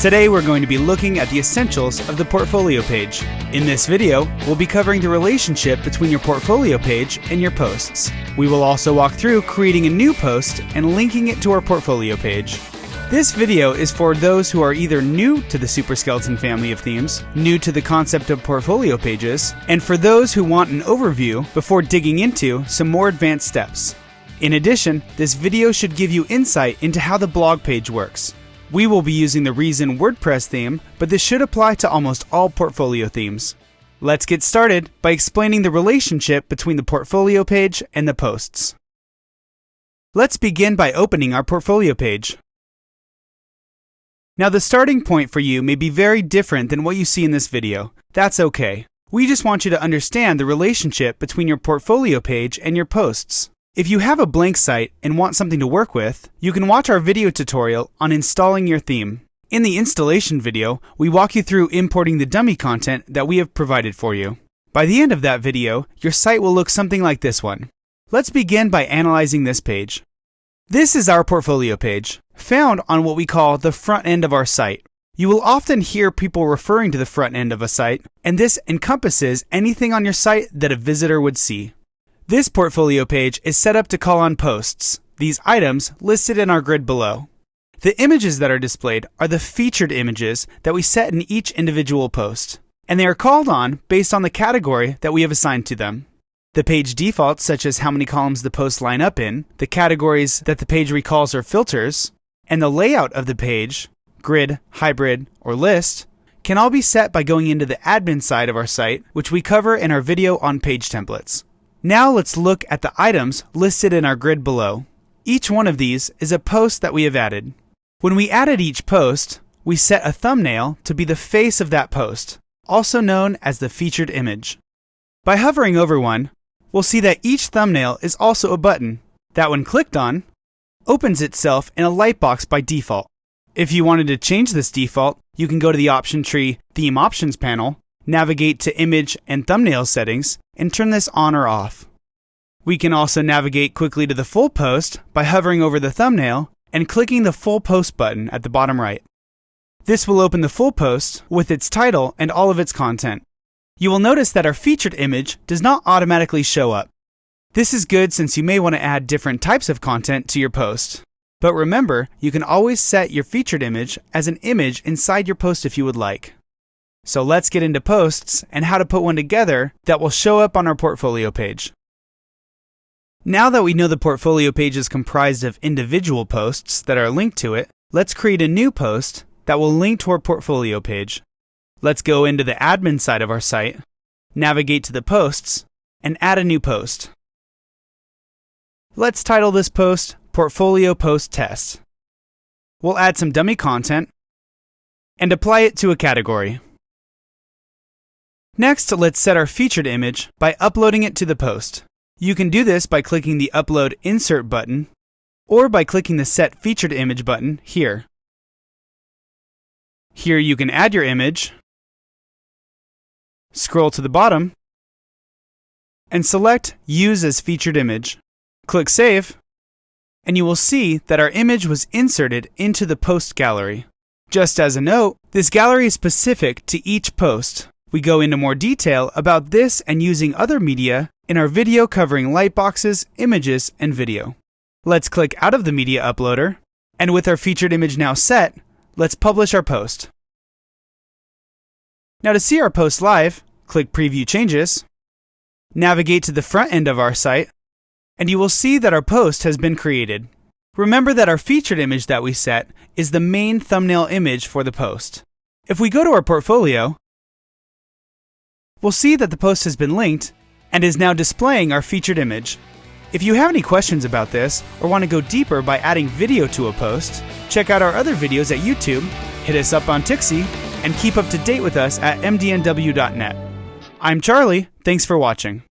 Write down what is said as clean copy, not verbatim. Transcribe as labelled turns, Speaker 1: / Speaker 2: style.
Speaker 1: Today we're going to be looking at the essentials of the portfolio page. In this video, we'll be covering the relationship between your portfolio page and your posts. We will also walk through creating a new post and linking it to our portfolio page. This video is for those who are either new to the Super Skeleton family of themes, new to the concept of portfolio pages, and for those who want an overview before digging into some more advanced steps. In addition, this video should give you insight into how the blog page works. We will be using the Reason WordPress theme, but this should apply to almost all portfolio themes. Let's get started by explaining the relationship between the portfolio page and the posts. Let's begin by opening our portfolio page. Now, the starting point for you may be very different than what you see in this video. That's okay. We just want you to understand the relationship between your portfolio page and your posts. If you have a blank site and want something to work with, you can watch our video tutorial on installing your theme. In the installation video, we walk you through importing the dummy content that we have provided for you. By the end of that video, your site will look something like this one. Let's begin by analyzing this page. This is our portfolio page, found on what we call the front end of our site. You will often hear people referring to the front end of a site, and this encompasses anything on your site that a visitor would see. This portfolio page is set up to call on posts, these items listed in our grid below. The images that are displayed are the featured images that we set in each individual post, and they are called on based on the category that we have assigned to them. The page defaults, such as how many columns the posts line up in, the categories that the page recalls or filters, and the layout of the page, grid, hybrid, or list, can all be set by going into the admin side of our site, which we cover in our video on page templates. Now let's look at the items listed in our grid below. Each one of these is a post that we have added. When we added each post, we set a thumbnail to be the face of that post, also known as the featured image. By hovering over one, we'll see that each thumbnail is also a button that, when clicked on, opens itself in a lightbox by default. If you wanted to change this default, you can go to the option tree Theme Options panel, navigate to Image and Thumbnail settings, and turn this on or off. We can also navigate quickly to the full post by hovering over the thumbnail and clicking the Full Post button at the bottom right. This will open the full post with its title and all of its content. You will notice that our featured image does not automatically show up. This is good since you may want to add different types of content to your post. But remember, you can always set your featured image as an image inside your post if you would like. So let's get into posts and how to put one together that will show up on our portfolio page. Now that we know the portfolio page is comprised of individual posts that are linked to it, let's create a new post that will link to our portfolio page. Let's go into the admin side of our site, navigate to the posts, and add a new post. Let's title this post Portfolio Post Test. We'll add some dummy content and apply it to a category. Next, let's set our featured image by uploading it to the post. You can do this by clicking the Upload Insert button or by clicking the Set Featured Image button here. Here you can add your image, scroll to the bottom, and select Use as Featured Image. Click Save, and you will see that our image was inserted into the post gallery. Just as a note, this gallery is specific to each post. We go into more detail about this and using other media in our video covering lightboxes, images, and video. Let's click out of the media uploader, and with our featured image now set, let's publish our post. Now to see our post live, click Preview Changes, navigate to the front end of our site, and you will see that our post has been created. Remember that our featured image that we set is the main thumbnail image for the post. If we go to our portfolio, we'll see that the post has been linked and is now displaying our featured image. If you have any questions about this or want to go deeper by adding video to a post, check out our other videos at YouTube, hit us up on Tixi, and keep up to date with us at mdnw.net. I'm Charlie, thanks for watching.